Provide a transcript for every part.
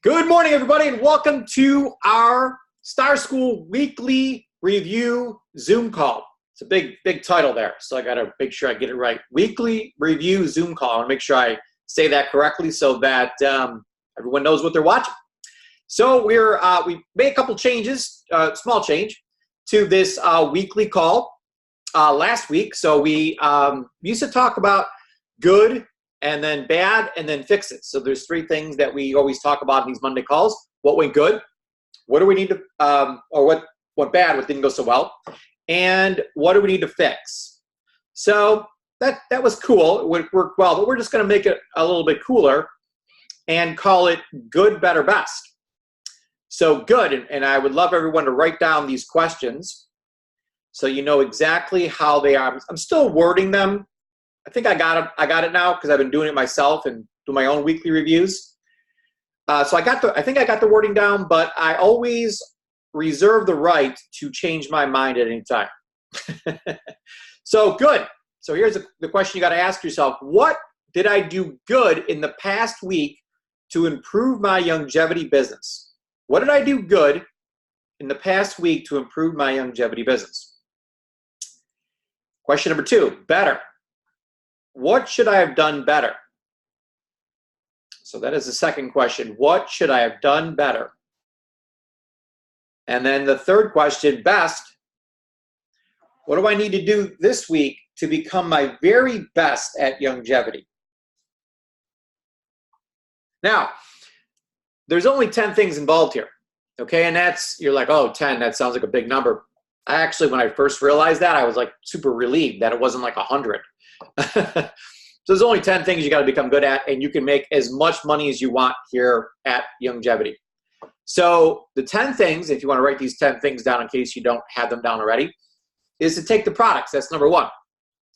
Good morning, everybody, and welcome to our Star School Weekly Review Zoom call. It's a big title there, so I got to make sure I get it right. Weekly Review Zoom call. I want to make sure I say that correctly so that everyone knows what they're watching. So we made a couple changes, small change, to this weekly call last week. So we used to talk about good, and then bad, and then fix it. So there's three things that we always talk about in these Monday calls. What went good? What do we need to, or what went bad, what didn't go so well? And what do we need to fix? So that was cool. It worked well, but we're just gonna make it a little bit cooler and call it good, better, best. So good, and I would love everyone to write down these questions so you know exactly how they are. I'm still wording them. I think I got it now because I've been doing it myself and do my own weekly reviews. So I think I got the wording down, but I always reserve the right to change my mind at any time. So good. So here's the question you got to ask yourself. What did I do good in the past week to improve my Youngevity business? What did I do good in the past week to improve my Youngevity business? Question number 2, better. What should I have done better? So that is the second question. What should I have done better? And then the third question, best. What do I need to do this week to become my very best at Youngevity? Now, there's only 10 things involved here, okay? And you're like, oh, 10, that sounds like a big number. Actually, when I first realized that, I was like super relieved that it wasn't like 100. So there's only 10 things you got to become good at, and you can make as much money as you want here at Youngevity. So the 10 things, if you want to write these 10 things down in case you don't have them down already, is to take the products. That's number 1.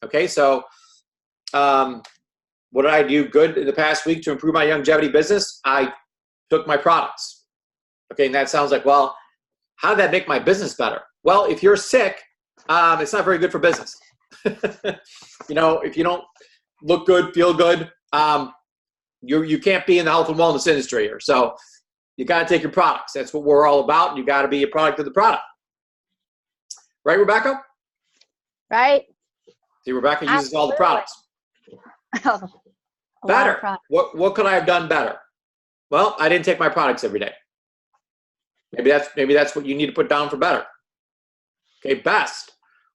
Okay, so what did I do good in the past week to improve my Youngevity business? I took my products. Okay, and that sounds like, well, how did that make my business better? Well, if you're sick, it's not very good for business. You know, if you don't look good, feel good, you can't be in the health and wellness industry here. So you got to take your products. That's what we're all about. And you got to be a product of the product. Right, Rebecca? Right. See, Rebecca uses all the products. Oh, better. What could I have done better? Well, I didn't take my products every day. Maybe that's what you need to put down for better. Okay, best.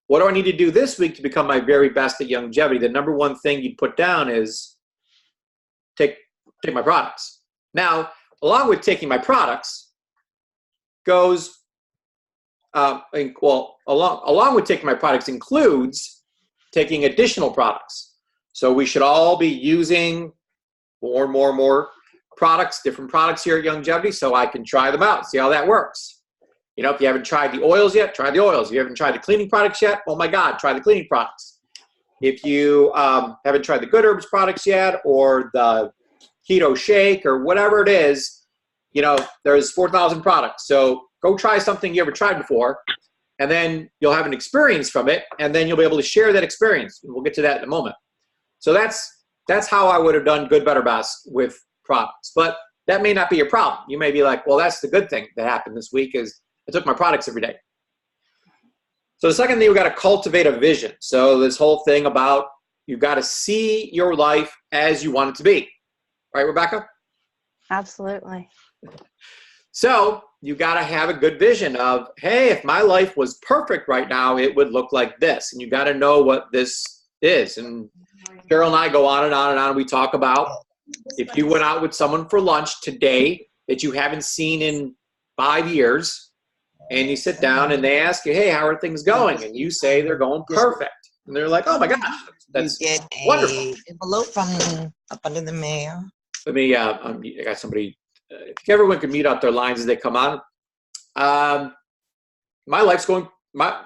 What do I need to do this week to become my very best at Youngevity? The number 1 thing you put down is take my products. Now, along with taking my products goes, along with taking my products includes taking additional products. So we should all be using more products, different products here at Youngevity, so I can try them out, see how that works. You know, if you haven't tried the oils yet, try the oils. If you haven't tried the cleaning products yet, oh my God, try the cleaning products. If you haven't tried the Good Herbs products yet, or the Keto Shake, or whatever it is, you know, there's 4,000 products. So go try something you ever tried before, and then you'll have an experience from it, and then you'll be able to share that experience. And we'll get to that in a moment. So that's how I would have done good, better, best with products. But that may not be your problem. You may be like, well, that's the good thing that happened this week is I took my products every day. So the second thing, we got to cultivate a vision. So this whole thing about you've got to see your life as you want it to be. Right, Rebecca? Absolutely. So you got to have a good vision of, hey, if my life was perfect right now, it would look like this. And you got to know what this is. And Carol and I go on and on and on. We talk about if you went out with someone for lunch today that you haven't seen in 5 years, and you sit down and they ask you, hey, how are things going? And you say they're going perfect. And they're like, oh my gosh, that's wonderful. Envelope from up under the mail. Let me, I got somebody, if everyone could mute out their lines as they come on. My life's going,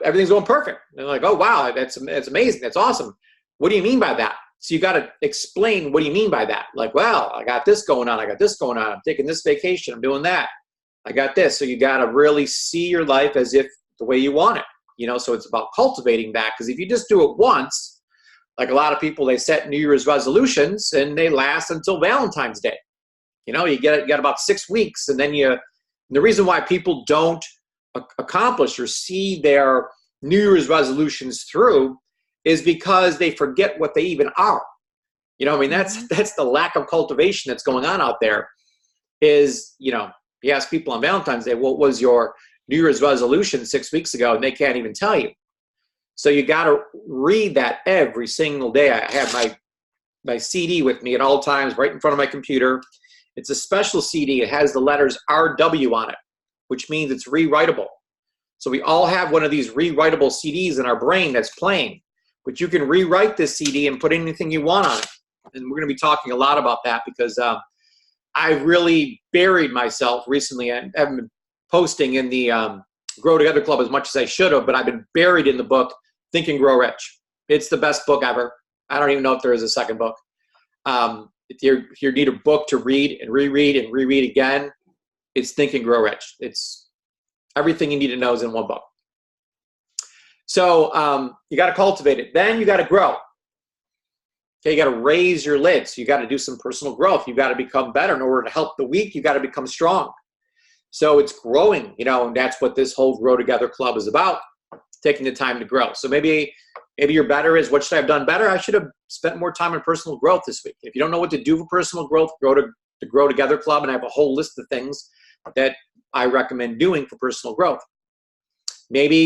everything's going perfect. And they're like, oh wow, that's amazing, that's awesome. What do you mean by that? So you got to explain, what do you mean by that? Like, well, I got this going on, I got this going on, I'm taking this vacation, I'm doing that. I got this. So you got to really see your life as if the way you want it, you know, so it's about cultivating that. Because if you just do it once, like a lot of people, they set New Year's resolutions and they last until Valentine's Day. You know, you get about 6 weeks, and then the reason why people don't accomplish or see their New Year's resolutions through is because they forget what they even are. You know, I mean, that's the lack of cultivation that's going on out there. Is, you know, you ask people on Valentine's Day, what was your New Year's resolution 6 weeks ago, and they can't even tell you. So you got to read that every single day. I have my CD with me at all times, right in front of my computer. It's a special CD. It has the letters RW on it, which means it's rewritable. So we all have one of these rewritable CDs in our brain that's playing, but you can rewrite this CD and put anything you want on it. And we're going to be talking a lot about that because I've really buried myself recently. I haven't been posting in the Grow Together Club as much as I should have, but I've been buried in the book Think and Grow Rich. It's the best book ever. I don't even know if there is a second book. If you need a book to read and reread again, it's Think and Grow Rich. It's everything you need to know is in one book. So you got to cultivate it. Then you got to grow. Okay, you got to raise your lids. You got to do some personal growth. You got to become better. In order to help the weak, you got to become strong. So it's growing, you know, and that's what this whole Grow Together Club is about, taking the time to grow. So maybe your better is, what should I have done better? I should have spent more time on personal growth this week. If you don't know what to do for personal growth, go to the Grow Together Club, and I have a whole list of things that I recommend doing for personal growth. Maybe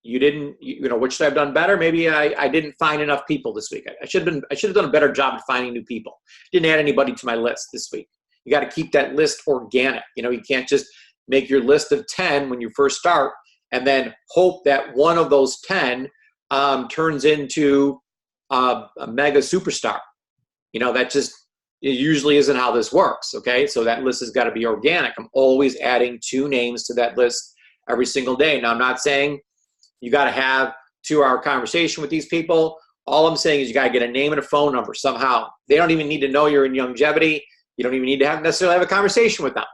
you know, what should I have done better? Maybe I didn't find enough people this week. I should have done a better job of finding new people. Didn't add anybody to my list this week. You got to keep that list organic. You know, you can't just make your list of 10 when you first start and then hope that one of those 10 turns into a mega superstar. You know, it usually isn't how this works. Okay, so that list has got to be organic. I'm always adding 2 names to that list every single day. Now, I'm not saying you got to have 2-hour conversation with these people. All I'm saying is you got to get a name and a phone number somehow. They don't even need to know you're in Youngevity. You don't even need to necessarily have a conversation with them.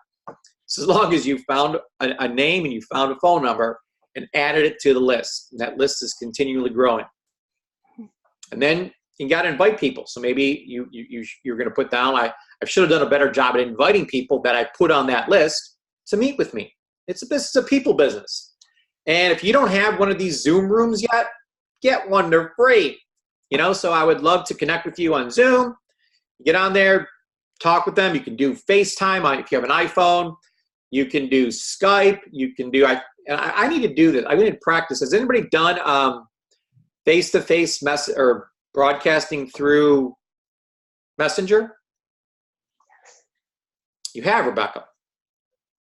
So as long as you found a name and you found a phone number and added it to the list, and that list is continually growing. And then you got to invite people. So maybe you're going to put down, I should have done a better job at inviting people that I put on that list to meet with me. It's a people business. And if you don't have one of these Zoom rooms yet, get one. They're free. You know, so I would love to connect with you on Zoom. Get on there, talk with them. You can do FaceTime if you have an iPhone. You can do Skype. You can do, I need to do this. I need to practice. Has anybody done face-to-face message or broadcasting through Messenger? You have, Rebecca.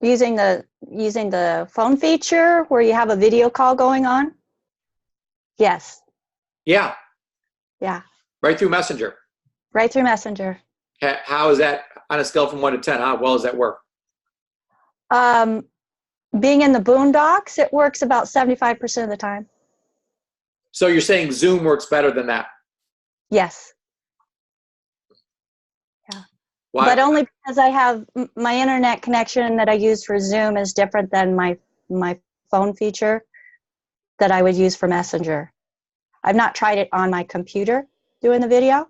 Using the phone feature where you have a video call going on? Yes. Yeah. Yeah. Right through Messenger. Right through Messenger. How is that on a scale from 1 to 10? How well does that work? Being in the boondocks, it works about 75% of the time. So you're saying Zoom works better than that? Yes. Yeah. Why? But only because I have my internet connection that I use for Zoom is different than my phone feature that I would use for Messenger. I've not tried it on my computer doing the video,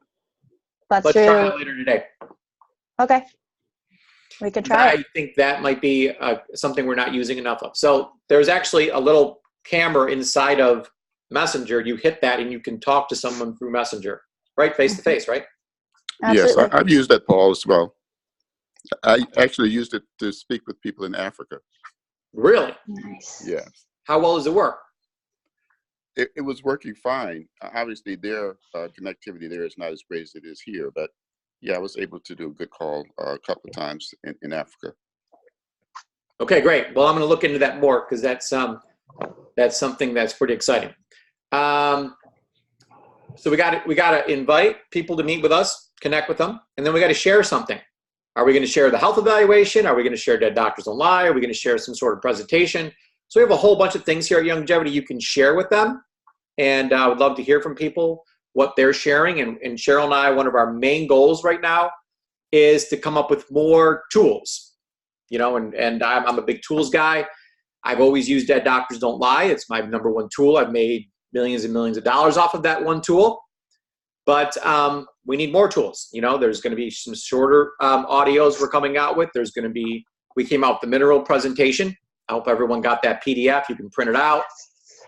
but Let's try it later today. Okay. We can try it. I think that might be something we're not using enough of. So there's actually a little camera inside of Messenger. You hit that and you can talk to someone through Messenger, right? Face to face, right? Absolutely. Yes, I've used that, Paul, as well. I actually used it to speak with people in Africa. Really? Nice. Yes. How well does it work? It was working fine. Obviously, their connectivity there is not as great as it is here, but yeah, I was able to do a good call a couple of times in Africa. Okay, great. Well, I'm going to look into that more because that's something that's pretty exciting. So we got to invite people to meet with us, connect with them, and then we got to share something. Are we going to share the health evaluation? Are we going to share Dead Doctors Don't Lie? Are we going to share some sort of presentation? So we have a whole bunch of things here at Youngevity you can share with them, and I would love to hear from people what they're sharing. And Cheryl and I, one of our main goals right now is to come up with more tools. You know, and I'm a big tools guy. I've always used Dead Doctors Don't Lie. It's my #1 tool. I've made millions and millions of dollars off of that one tool. But we need more tools. You know, there's going to be some shorter audios we're coming out with. There's going to be, we came out with the mineral presentation. I hope everyone got that PDF. You can print it out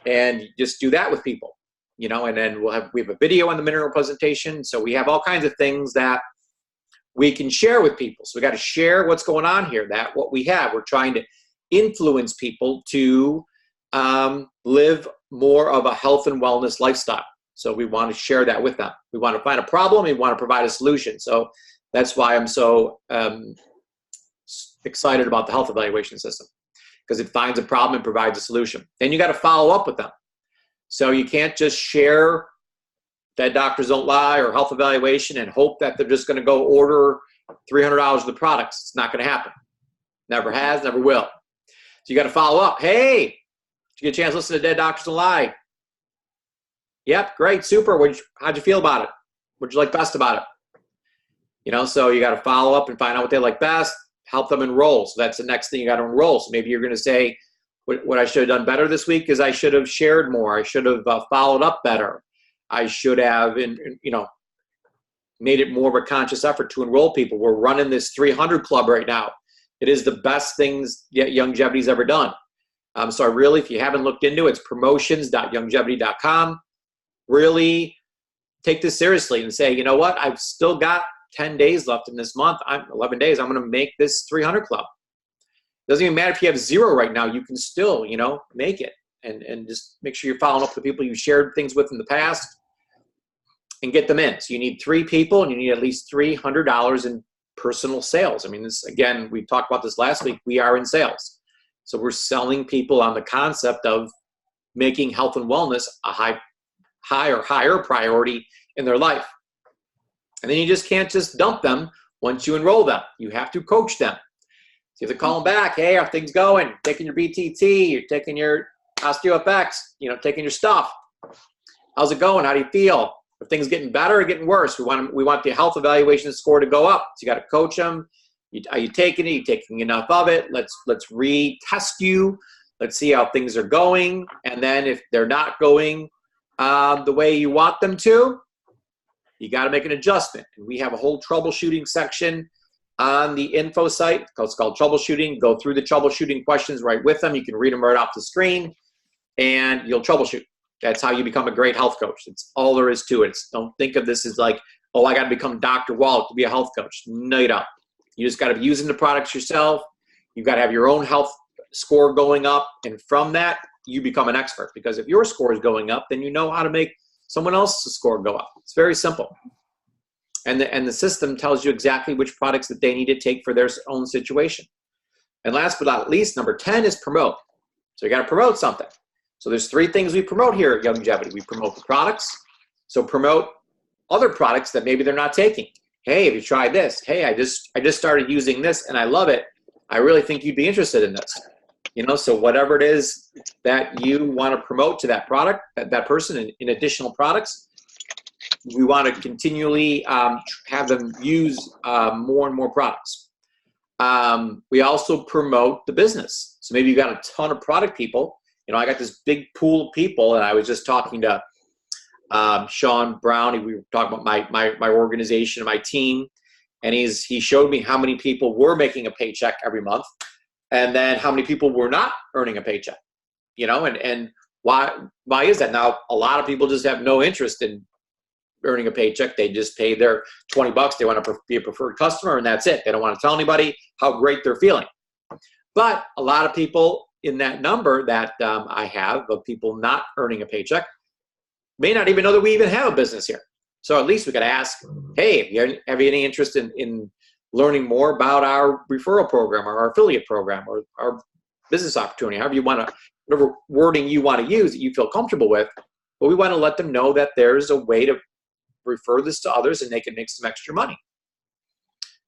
and just do that with people. You know, and then we have a video on the mineral presentation. So we have all kinds of things that we can share with people. So we got to share what's going on here, that what we have. We're trying to influence people to live more of a health and wellness lifestyle. So we want to share that with them. We want to find a problem. We want to provide a solution. So that's why I'm so excited about the health evaluation system, because it finds a problem and provides a solution. Then you got to follow up with them. So you can't just share Dead Doctors Don't Lie or health evaluation and hope that they're just going to go order $300 of the products. It's not going to happen. Never has, never will. So you got to follow up. Hey, did you get a chance to listen to Dead Doctors Don't Lie? Yep, great, super. How'd you feel about it? What'd you like best about it? You know, so you got to follow up and find out what they like best, help them enroll. So that's the next thing you got to enroll. So maybe you're going to say, what I should have done better this week is I should have shared more. I should have followed up better. I should have, you know, made it more of a conscious effort to enroll people. We're running this 300 club right now. It is the best things Youngevity's ever done. So I really, if you haven't looked into it, it's promotions.youngevity.com. Really take this seriously and say, you know what, I've still got 10 days left in this month. 11 days. I'm going to make this 300 club. Doesn't even matter if you have 0 right now. You can still, you know, make it and just make sure you're following up with people you've shared things with in the past and get them in. So you need 3 people and you need at least $300 in personal sales. I mean, this, again, we talked about this last week. We are in sales. So we're selling people on the concept of making health and wellness a higher priority in their life. And then you just can't just dump them once you enroll them. You have to coach them. So you have to call them back. Hey, how are things going? Taking your BTT, you're taking your OsteoFX, you know, taking your stuff. How's it going? How do you feel? Are things getting better or getting worse? We want the health evaluation score to go up. So you got to coach them. Are you taking it? Are you taking enough of it? Let's retest you. Let's see how things are going. And then if they're not going the way you want them to, you got to make an adjustment. And we have a whole troubleshooting section on the info site. It's called troubleshooting. Go through the troubleshooting questions right with them. You can read them right off the screen and you'll troubleshoot. That's how you become a great health coach. It's all there is to it. Don't think of this as like, oh, I got to become Dr. Wallach to be a health coach. No, you don't. You just got to be using the products yourself. You've got to have your own health score going up. And from that, you become an expert. Because if your score is going up, then you know how to make someone else's score go up. It's very simple. And the system tells you exactly which products that they need to take for their own situation. And last but not least, number 10 is promote. So you got to promote something. So there's 3 things we promote here at Youngevity. We promote the products. So promote other products that maybe they're not taking. Hey, have you tried this? Hey, I just started using this and I love it. I really think you'd be interested in this. You know, so whatever it is that you want to promote to that product, that person in additional products, we want to continually have them use more and more products. We also promote the business. So maybe you've got a ton of product people. You know, I got this big pool of people, and I was just talking to Sean Brown. We were talking about my organization and my team, and he showed me how many people were making a paycheck every month, and then how many people were not earning a paycheck. You know, and why is that? Now, a lot of people just have no interest in earning a paycheck. They just pay their $20. They want to be a preferred customer, and that's it. They don't want to tell anybody how great they're feeling. But a lot of people in that number that I have of people not earning a paycheck may not even know that we even have a business here. So at least we could ask, hey, have you any interest in learning more about our referral program or our affiliate program or our business opportunity, however you want to, whatever wording you want to use that you feel comfortable with. But we want to let them know that there's a way to refer this to others and they can make some extra money.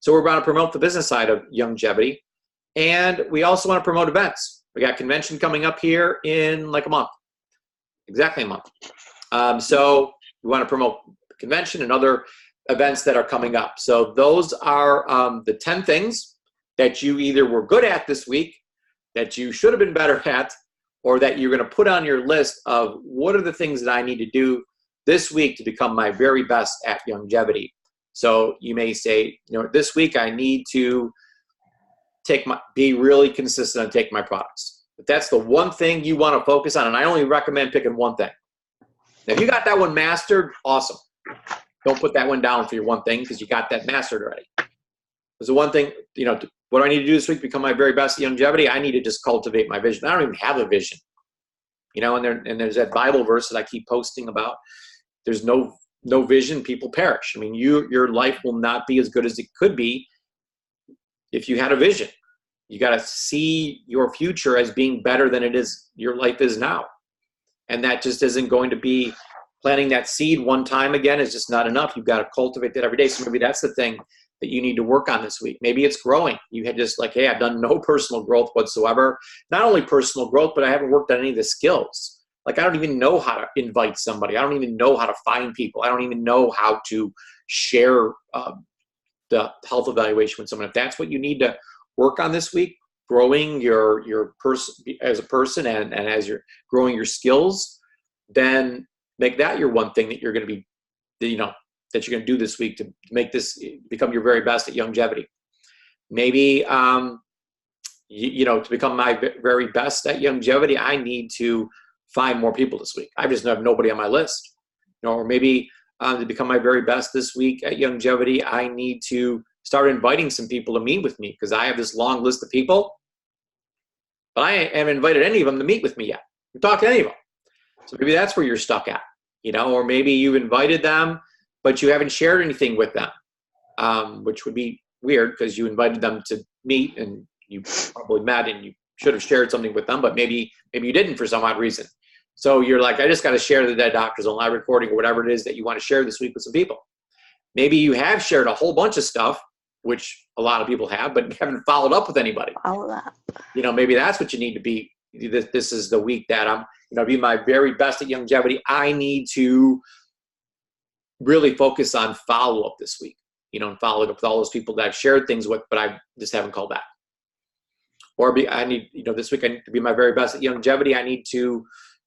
So we're going to promote the business side of Youngevity. And we also want to promote events. We got a convention coming up here in like a month, exactly a month. So we want to promote the convention and other events that are coming up. So those are the 10 things that you either were good at this week, that you should have been better at, or that you're going to put on your list of what are the things that I need to do this week to become my very best at Youngevity. So you may say, this week I need to be really consistent and take my products. If that's the one thing you want to focus on, and I only recommend picking one thing. Now, if you got that one mastered, awesome. Don't put that one down for your one thing because you got that mastered already. There's the one thing, what do I need to do this week to become my very best at Youngevity? I need to just cultivate my vision. I don't even have a vision. And there's that Bible verse that I keep posting about. There's no vision, people perish. I mean, your life will not be as good as it could be if you had a vision. You got to see your future as being better than your life is now. And that just isn't going to be planting that seed one time again is just not enough. You've got to cultivate that every day. So maybe that's the thing that you need to work on this week. Maybe it's growing. You had just hey, I've done no personal growth whatsoever. Not only personal growth, but I haven't worked on any of the skills. I don't even know how to invite somebody. I don't even know how to find people. I don't even know how to share the health evaluation with someone. If that's what you need to work on this week, growing your person as a person and as you're growing your skills, then make that your one thing that you're going to be, that you're going to do this week to make this become your very best at Youngevity. Maybe, to become my very best at Youngevity, I need to find more people this week. I just have nobody on my list. Or maybe to become my very best this week at Youngevity, I need to start inviting some people to meet with me because I have this long list of people, but I haven't invited any of them to meet with me yet. I'm talking to any of them. So maybe that's where you're stuck at, or maybe you've invited them, but you haven't shared anything with them, which would be weird because you invited them to meet and you probably met and you should have shared something with them, but maybe you didn't for some odd reason. So you're like, I just got to share the Dead Doctors on live recording or whatever it is that you want to share this week with some people. Maybe you have shared a whole bunch of stuff, which a lot of people have, but you haven't followed up with anybody. Follow up. Maybe that's what you need to be. This is the week that I'm, be my very best at Youngevity. I need to really focus on follow-up this week, and follow up with all those people that I've shared things with, but I just haven't called back. Or I need, this week I need to be my very best at Youngevity. I need to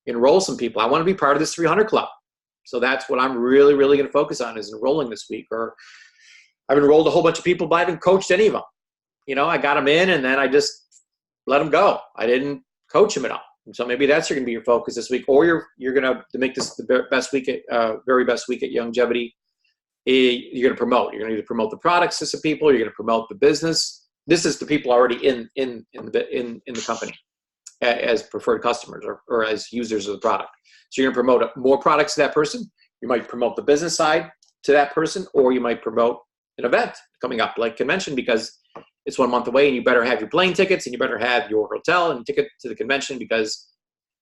enroll some people. I want to be part of this 300 club. So that's what I'm really, really going to focus on is enrolling this week. Or I've enrolled a whole bunch of people, but I haven't coached any of them. I got them in and then I just let them go. I didn't coach them at all. And so maybe that's going to be your focus this week. Or you're going to make this the best week at, very best week at Youngevity. You're going to promote. You're going to either promote the products to some people. You're going to promote the business. This is the people already in the company as preferred customers or as users of the product. So you're going to promote more products to that person. You might promote the business side to that person, or you might promote an event coming up like convention because it's 1 month away and you better have your plane tickets and you better have your hotel and ticket to the convention because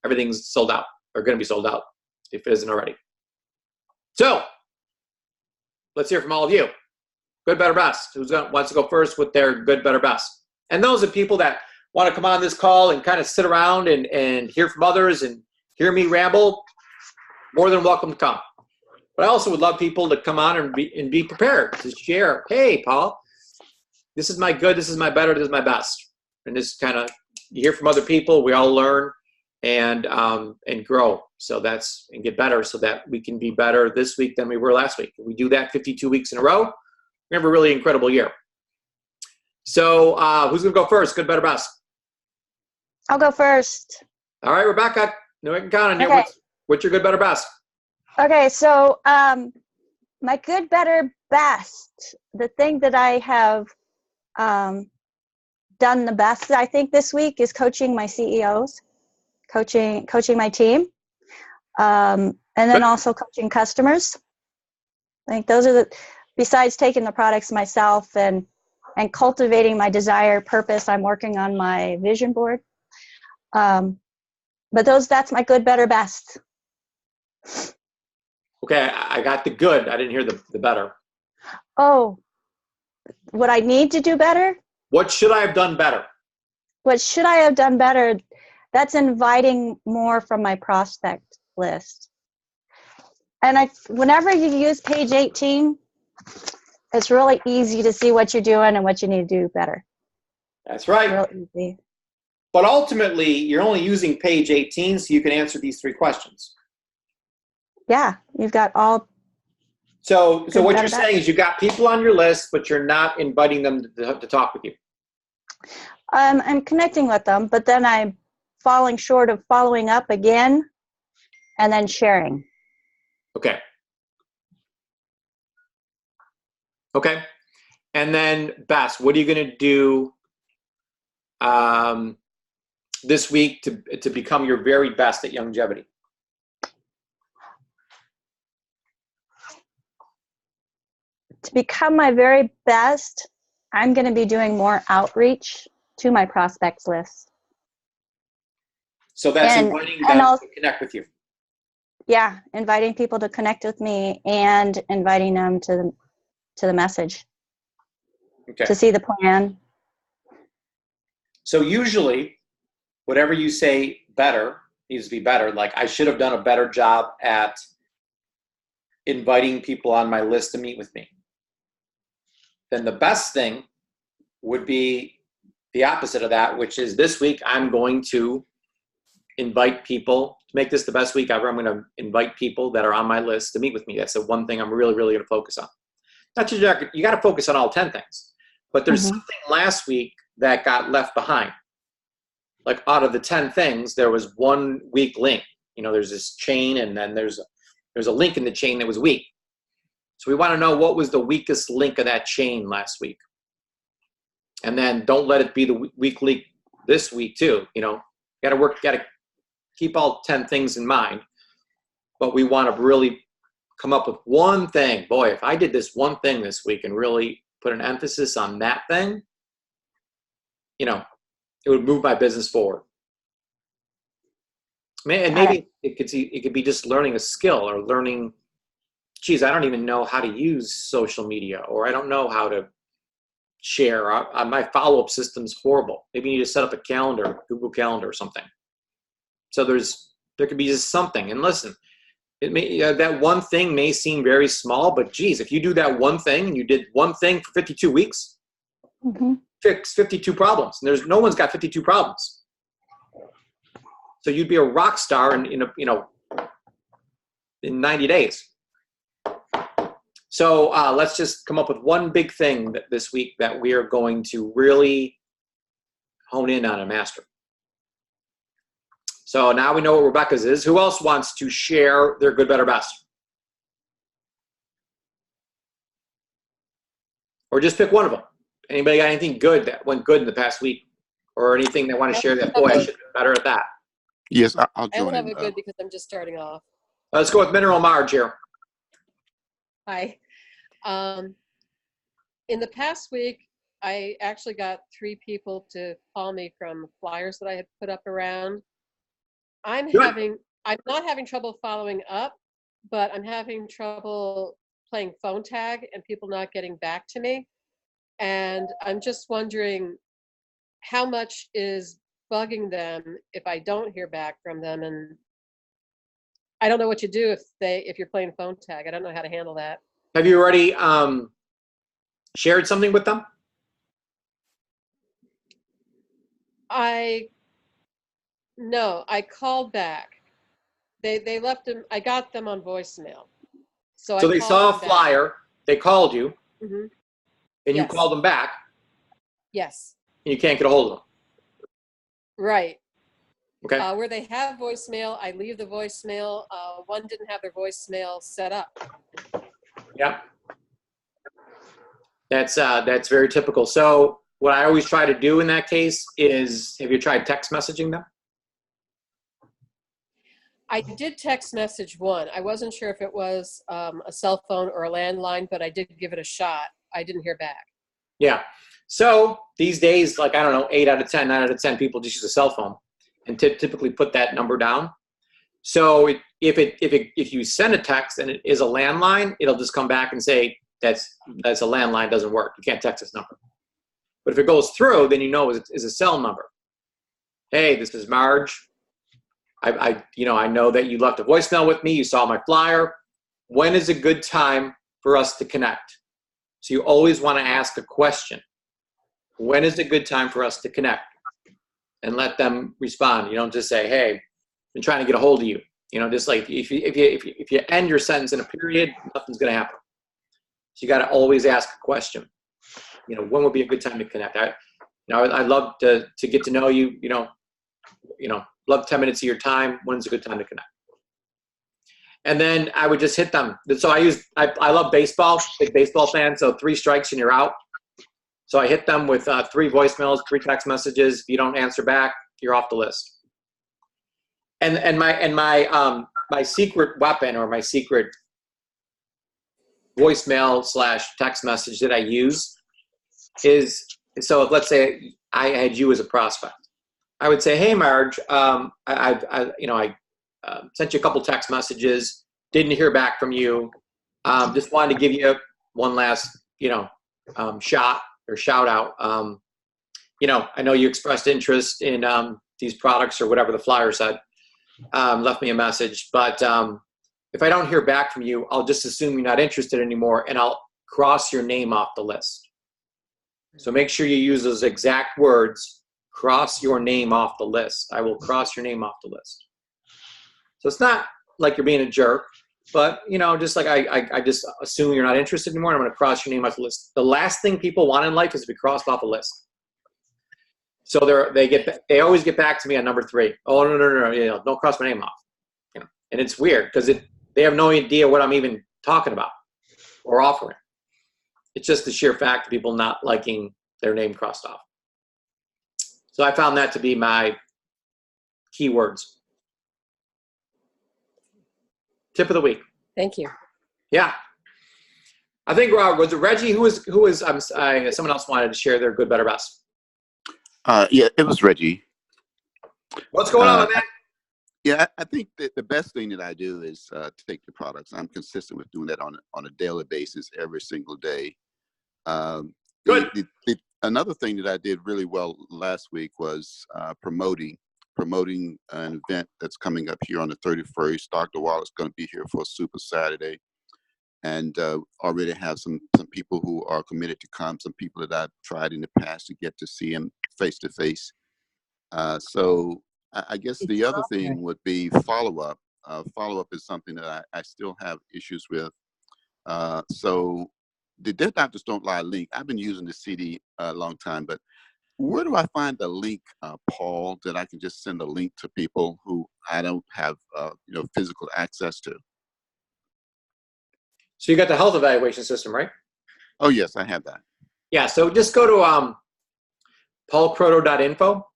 everything's sold out or going to be sold out if it isn't already. So let's hear from all of you. Good, better, best. Wants to go first with their good, better, best? And those are people that want to come on this call and kind of sit around and hear from others and hear me ramble, more than welcome to come. But I also would love people to come on and be prepared to share. Hey, Paul, this is my good, this is my better, this is my best. And this kind of, you hear from other people, we all learn and grow. So and get better so that we can be better this week than we were last week. If we do that 52 weeks in a row, we have a really incredible year. So who's going to go first? Good, better, best? I'll go first. All right, Rebecca. No, I can count on you. Okay. What's your good, better, best? Okay, so my good, better, best, the thing that I have done the best, I think, this week is coaching my CEOs, coaching my team, and then also coaching customers. I think those are besides taking the products myself and cultivating my desire, purpose, I'm working on my vision board. But that's my good, better, best. Okay, I got the good. I didn't hear the better. Oh, what I need to do better? What should I have done better? What should I have done better? That's inviting more from my prospect list. And whenever you use page 18, it's really easy to see what you're doing and what you need to do better. That's right. Real easy. But ultimately, you're only using page 18 so you can answer these 3 questions. Yeah, you've got all. So Good, what better, you're saying is you got people on your list, but you're not inviting them to talk with you. I'm connecting with them, but then I'm falling short of following up again and then sharing. Okay. Okay. And then Bess, what are you going to do this week to become your very best at Youngevity? To become my very best, I'm going to be doing more outreach to my prospects list. So that's inviting them to connect with you. Yeah, inviting people to connect with me and inviting them to the message. Okay. To see the plan. So usually, whatever you say better needs to be better. Like, I should have done a better job at inviting people on my list to meet with me. Then the best thing would be the opposite of that, which is this week I'm going to invite people to make this the best week ever. I'm going to invite people that are on my list to meet with me. That's the one thing I'm really, really going to focus on. Not just, you got to focus on all 10 things, but there's something last week that got left behind. Like, out of the 10 things, there was one weak link. You know, there's this chain, and then there's a link in the chain that was weak. So we want to know what was the weakest link of that chain last week. And then don't let it be the weak link this week too. You know, got to keep all 10 things in mind. But we want to really come up with one thing. Boy, if I did this one thing this week and really put an emphasis on that thing, you know, it would move my business forward. And maybe it could be just learning a skill or learning, geez, I don't even know how to use social media, or I don't know how to share. My follow-up system's horrible. Maybe you need to set up a calendar, Google Calendar or something. So there could be just something. And listen, it may, that one thing may seem very small, but geez, if you do that one thing and you did one thing for 52 weeks, fix 52 problems. And no one's got 52 problems. So you'd be a rock star in 90 days. So let's just come up with one big thing this week that we are going to really hone in on and master. So now we know what Rebecca's is. Who else wants to share their good, better, best? Or just pick one of them. Anybody got anything good that went good in the past week? Or anything they want to share that, boy, I should be better at that? Yes, I'll I join don't have in. a good because I'm just starting off. Let's go with Mineral Marge here. Hi. In the past week, I actually got 3 people to call me from flyers that I had put up around. I'm not having trouble following up, but I'm having trouble playing phone tag and people not getting back to me. And I'm just wondering how much is bugging them if I don't hear back from them. And I don't know what you do if you're playing phone tag. I don't know how to handle that. Have you already shared something with them? No, I called back. They left them. I got them on voicemail. So they saw a flyer. They called you, and you called them back. Yes. And you can't get a hold of them. Right. Okay. Where they have voicemail, I leave the voicemail. One didn't have their voicemail set up. Yeah. That's very typical. So what I always try to do in that case is, have you tried text messaging them? I did text message one. I wasn't sure if it was a cell phone or a landline, but I did give it a shot. I didn't hear back. Yeah. So these days, like, I don't know, 8 out of 10, 9 out of 10 people just use a cell phone and typically put that number down. So if you send a text and it is a landline, it'll just come back and say, that's a landline, doesn't work. You can't text this number. But if it goes through, then you know it's a cell number. Hey, this is Marge. I know that you left a voicemail with me. You saw my flyer. When is a good time for us to connect? So you always want to ask a question. When is a good time for us to connect? And let them respond. You don't just say, hey, I've been trying to get a hold of you. You know, just like if you end your sentence in a period, nothing's going to happen. So you got to always ask a question. You know, when would be a good time to connect? I'd love to get to know you. Love 10 minutes of your time. When's a good time to connect? And then I would just hit them. So I love baseball, big baseball fan. So 3 strikes and you're out. So I hit them with 3 voicemails, 3 text messages. If you don't answer back, you're off the list. And my secret weapon, or my secret voicemail / text message that I use is, so let's say I had you as a prospect. I would say, hey, Marge, I sent you a couple text messages, didn't hear back from you. Just wanted to give you one last, shot or shout out. I know you expressed interest in these products or whatever the flyer said, left me a message, but if I don't hear back from you, I'll just assume you're not interested anymore, and I'll cross your name off the list. So make sure you use those exact words. Cross your name off the list. I will cross your name off the list. So it's not like you're being a jerk, but just like I just assume you're not interested anymore, and I'm going to cross your name off the list. The last thing people want in life is to be crossed off a list. So they always get back to me on number 3. Oh, no, don't cross my name off. And it's weird because they have no idea what I'm even talking about or offering. It's just the sheer fact of people not liking their name crossed off. So I found that to be my keywords. Tip of the week. Thank you. Yeah. I think, was it Reggie who was someone else wanted to share their good, better, best. Yeah, it was Reggie. What's going on, man? Yeah, I think that the best thing that I do is take the products. I'm consistent with doing that on a daily basis, every single day. Good. Another thing that I did really well last week was promoting an event that's coming up here on the 31st. Dr. Wallace is going to be here for a Super Saturday, and already have some people who are committed to come, some people that I've tried in the past to get to see him face to face. So I guess the other thing would be follow-up. Follow-up is something that I still have issues with. So the Dead Doctors Don't Lie link, I've been using the CD a long time, but where do I find the link, Paul, that I can just send a link to people who I don't have physical access to? So you got the health evaluation system, right? Oh, yes, I have that. Yeah, so just go to paulcroto.info,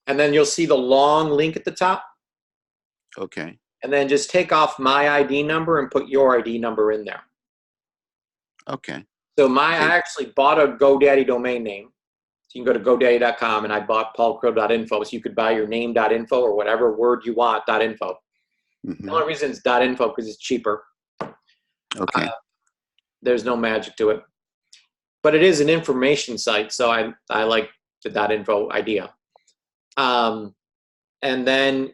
and then you'll see the long link at the top. Okay. And then just take off my ID number and put your ID number in there. Okay. So I actually bought a GoDaddy domain name. So you can go to GoDaddy.com, and I bought paulcroto.info, so you could buy your name.info or whatever word you want, .info. Mm-hmm. The only reason it's .info because it's cheaper. Okay. There's no magic to it. But it is an information site, so I like the .info idea. And then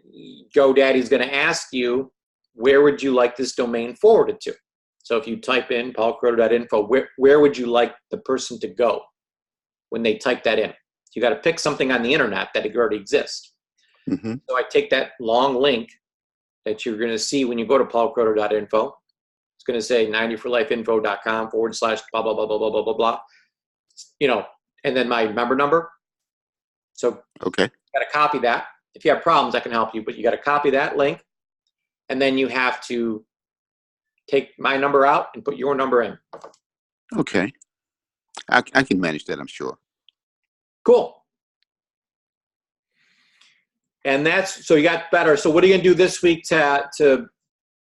GoDaddy's going to ask you, where would you like this domain forwarded to? So if you type in paulcroto.info, where would you like the person to go when they type that in? You got to pick something on the internet that already exists. Mm-hmm. So I take that long link that you're going to see when you go to paulcroto.info. It's going to say 90forlifeinfo.com / blah, blah, blah, blah, blah, blah, blah, blah. And then my member number. So okay. you got to copy that. If you have problems, I can help you, but you got to copy that link. And then you have to take my number out and put your number in. Okay. I can manage that, I'm sure. Cool. And so you got better. So what are you going to do this week to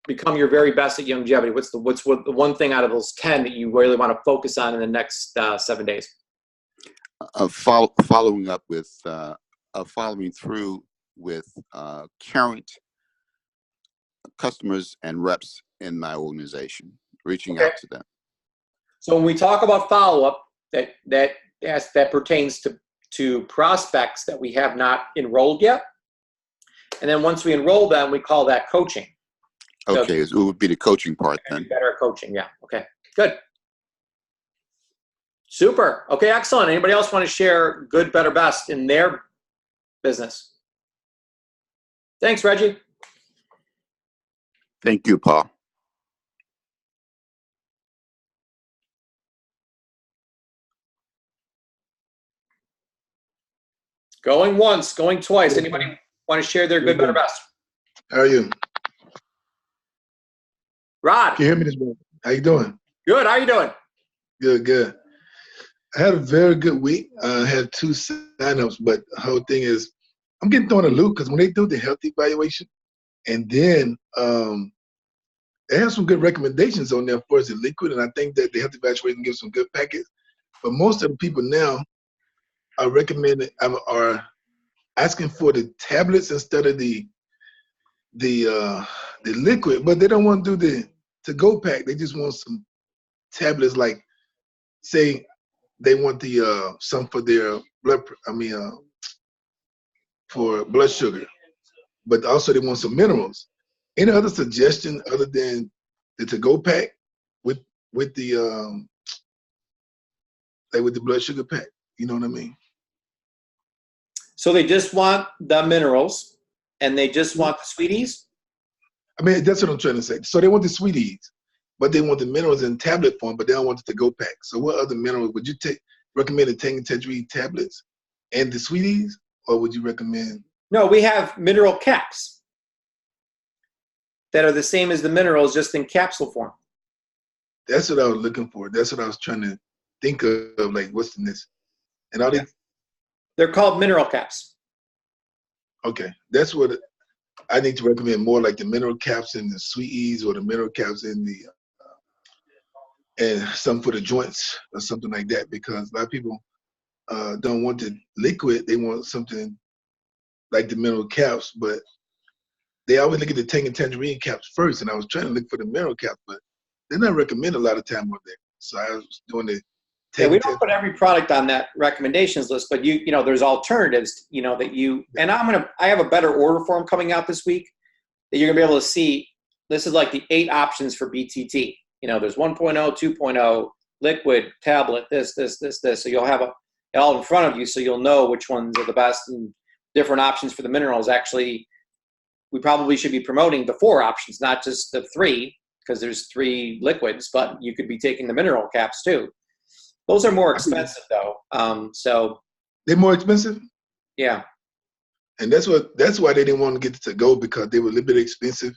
become your very best at Youngevity? What's the one thing out of those 10 that you really want to focus on in the next 7 days? Following up with, following through with current customers and reps in my organization, reaching out to them. So when we talk about follow-up, that pertains to prospects that we have not enrolled yet. And then once we enroll them, we call that coaching. Okay, so it would be the coaching part then. Better coaching, yeah. Okay, good. Super. Okay, excellent. Anybody else want to share good, better, best in their business? Thanks, Reggie. Thank you, Paul. Going once, going twice. Anybody want to share their good, better, best? How are you? Rod, Can you hear me this morning? How you doing? good. How are you doing? Good, good. I had a very good week. I had 2 signups, but the whole thing is I'm getting thrown a loop because when they do the health evaluation, and then they have some good recommendations on there for the liquid, and I think that the health evaluation gives some good packets. But most of the people now are recommending are asking for the tablets instead of the liquid, but they don't want to do the to-go pack. They just want some tablets, like say they want the some for their for blood sugar, but also they want some minerals. Any other suggestion other than the to-go pack with the like with the blood sugar pack? You know what I mean? So they just want the minerals, and they just want the sweeties? I mean, that's what I'm trying to say. So they want the sweeties, but they want the minerals in tablet form, but they don't want the to-go pack. So what other minerals would you recommend? The Tangy Tetrae tablets and the sweeties, or would you recommend? No, we have mineral caps that are the same as the minerals, just in capsule form. That's what I was looking for. That's what I was trying to think of, like what's in this. And all these, They're called mineral caps. okay, that's what I need to recommend more, like the mineral caps and the sweeties, or the mineral caps in the and some for the joints or something like that, because a lot of people don't want the liquid. They want something like the mineral caps, but they always look at the Tang and Tangerine caps first, and I was trying to look for the mineral caps, but they're not recommended a lot of time on there. So I was doing the Yeah, Tang we and don't put every product on that recommendations list, but you know, there's alternatives, you know, that you, and I have a better order form coming out this week that you're gonna be able to see. This is like the 8 options for BTT. You know, there's 1.0, 2.0, liquid, tablet, this. So you'll have it all in front of you, so you'll know which ones are the best, and different options for the minerals. Actually, we probably should be promoting the 4 options, not just the 3, because there's 3 liquids, but you could be taking the mineral caps too. Those are more expensive though. So they're more expensive, yeah. and that's why they didn't want to get to go, because they were a little bit expensive.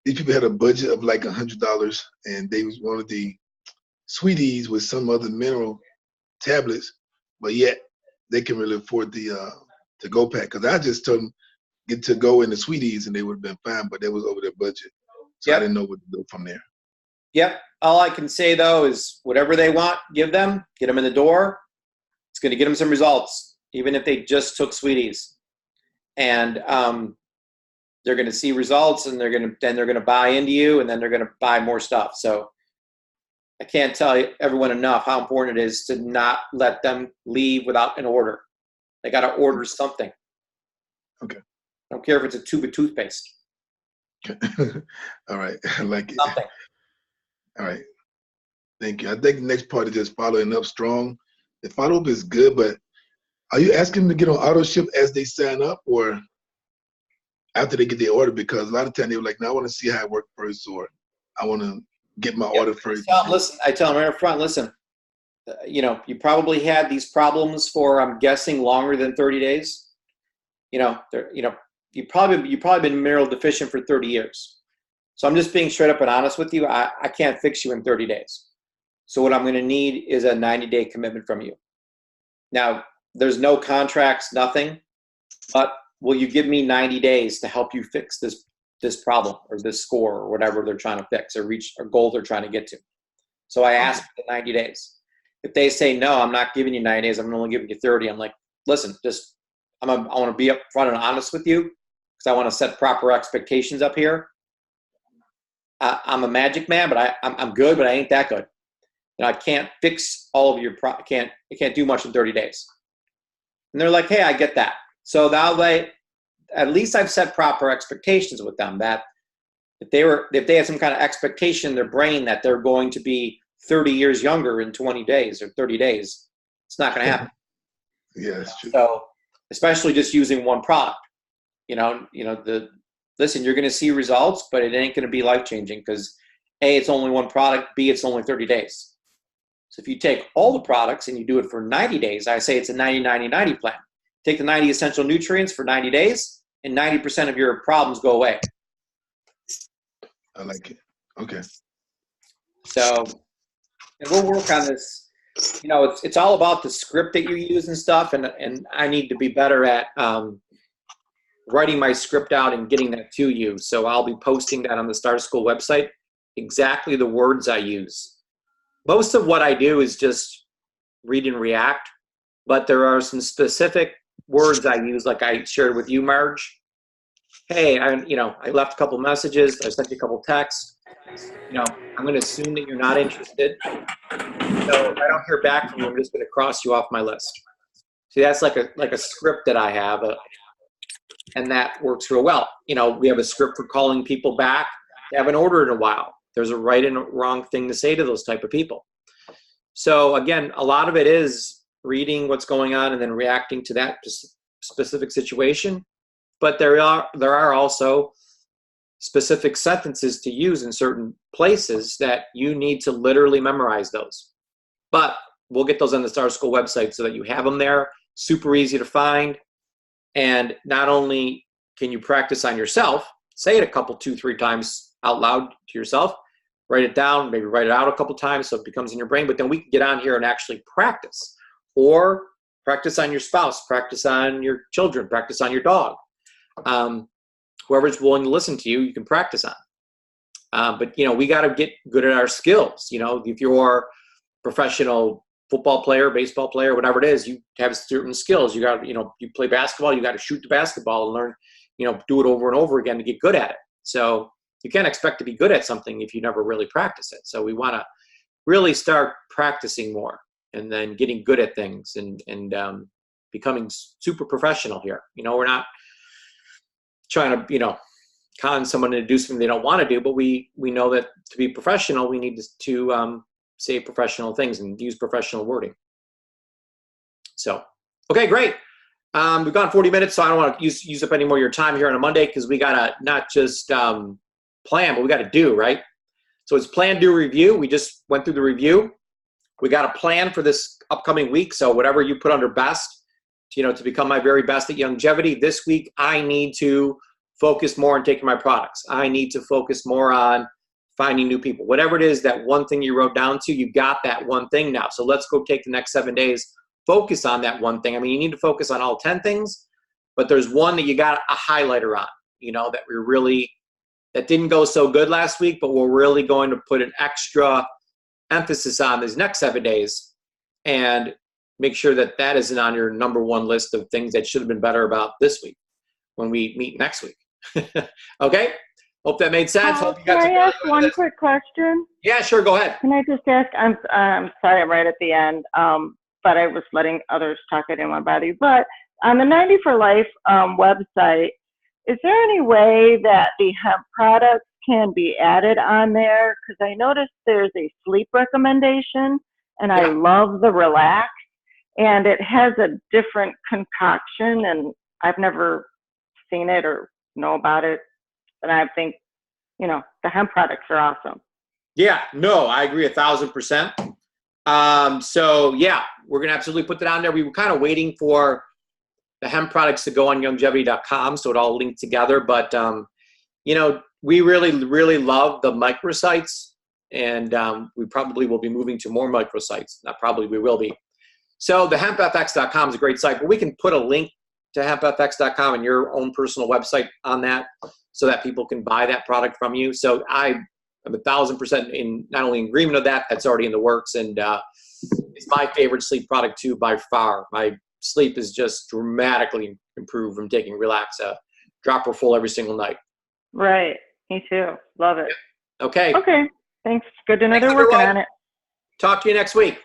These people had a budget of like $100, and they was wanted the sweeties with some other mineral tablets, but yet they can really afford the to go pack. Because I just told them get to go in the sweeties, and they would have been fine, but that was over their budget, so I Yep. didn't know what to do from there. Yep. All I can say though is whatever they want, give them, get them in the door. It's going to get them some results, even if they just took sweeties, and they're going to see results, and they're going to buy into you, and then they're going to buy more stuff. So I can't tell everyone enough how important it is to not let them leave without an order. They got to order something. Okay. I don't care if it's a tube of toothpaste. All right, I like it. Something. All right, thank you. I think the next part is just following up strong. The follow-up is good, but are you asking them to get on auto ship as they sign up, or after they get their order? Because a lot of times they were like, no, I want to see how it works first, or I want to get my order first. Listen, I tell them right up front, listen, you know, you probably had these problems for, I'm guessing, longer than 30 days. You know, you've probably been mineral deficient for 30 years. So I'm just being straight up and honest with you. I can't fix you in 30 days. So what I'm going to need is a 90-day commitment from you. Now, there's no contracts, nothing, but will you give me 90 days to help you fix this problem or this score or whatever they're trying to fix or reach a goal they're trying to get to? So I ask for the 90 days. If they say, no, I'm not giving you 90 days, I'm only giving you 30, I'm like, listen, I want to be upfront and honest with you, because I want to set proper expectations up here. I'm a magic man, but I'm good, but I ain't that good. You know, I can't fix all of your I can't do much in 30 days. And they're like, hey, I get that. So now at least I've set proper expectations with them, that if they had some kind of expectation in their brain that they're going to be 30 years younger in 20 days or 30 days, it's not going to happen. Yeah, that's true. So especially just using one product, you know, listen, you're going to see results, but it ain't going to be life-changing because A, it's only one product, B, it's only 30 days. So if you take all the products and you do it for 90 days, I say it's a 90-90-90 plan. Take the 90 essential nutrients for 90 days, and 90% of your problems go away. I like it. Okay. So, and we'll work on this. You know, it's all about the script that you use and stuff, and I need to be better at writing my script out and getting that to you. So I'll be posting that on the Star School website, exactly the words I use. Most of what I do is just read and react, but there are some specific words I use, like I shared with you, Marge. Hey, I left a couple messages. I sent you a couple texts. I'm going to assume that you're not interested. So if I don't hear back from you, I'm just going to cross you off my list. See, that's like a script that I have, and that works real well. We have a script for calling people back that haven't ordered in a while. There's a right and a wrong thing to say to those type of people. So again, a lot of it is reading what's going on and then reacting to that specific situation. But there are also specific sentences to use in certain places that you need to literally memorize those. But we'll get those on the Star School website so that you have them there, super easy to find. And not only can you practice on yourself, say it a couple, 2-3 times out loud to yourself, write it down, maybe write it out a couple times so it becomes in your brain, but then we can get on here and actually practice. Or practice on your spouse, practice on your children, practice on your dog. Whoever's willing to listen to you, you can practice on. But we got to get good at our skills. If you're a professional football player, baseball player, whatever it is, you have certain skills. You got, you play basketball, you got to shoot the basketball and learn, do it over and over again to get good at it. So you can't expect to be good at something if you never really practice it. So we want to really start practicing more and then getting good at things and becoming super professional here. We're not trying to, con someone to do something they don't want to do, but we know that to be professional, we need to say professional things and use professional wording. So, okay, great. We've gone 40 minutes, so I don't want to use up any more of your time here on a Monday because we got to not just plan, but we got to do, right? So it's plan, do, review. We just went through the review. We got a plan for this upcoming week. So whatever you put under best, to become my very best at Youngevity, this week I need to focus more on taking my products. I need to focus more on finding new people. Whatever it is, that one thing you wrote down to, you got that one thing now. So let's go take the next 7 days, focus on that one thing. I mean, you need to focus on all 10 things, but there's one that you got a highlighter on, that didn't go so good last week, but we're really going to put an extra emphasis on these next 7 days and make sure that that isn't on your number one list of things that should have been better about this week when we meet next week. Okay? Hope that made sense. Hope you got can I ask one quick question? Yeah, sure. Go ahead. Can I just ask? I'm sorry, I'm right at the end, but I was letting others talk. I didn't want to bother you. But on the 90 for Life website, is there any way that the hemp products can be added on there? Because I noticed there's a sleep recommendation, and I love the Relax, and it has a different concoction, and I've never seen it or know about it. And I think, the hemp products are awesome. Yeah, no, I agree 1,000%. So yeah, we're going to absolutely put that on there. We were kind of waiting for the hemp products to go on Youngevity.com, so it all linked together. But, we really, really love the microsites, and we probably will be moving to more microsites. Not probably, we will be. So the hempfx.com is a great site, but we can put a link to hempfx.com and your own personal website on that so that people can buy that product from you. So I'm 1,000% in not only in agreement of that, that's already in the works. And it's my favorite sleep product too, by far. My sleep is just dramatically improved from taking Relax, a dropper full every single night. Right. Me too. Love it. Okay. Okay. Thanks. Good to know they're working on it. Talk to you next week.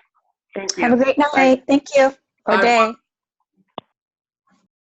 Thank you. Have a great night. Thank you. Or Bye. day.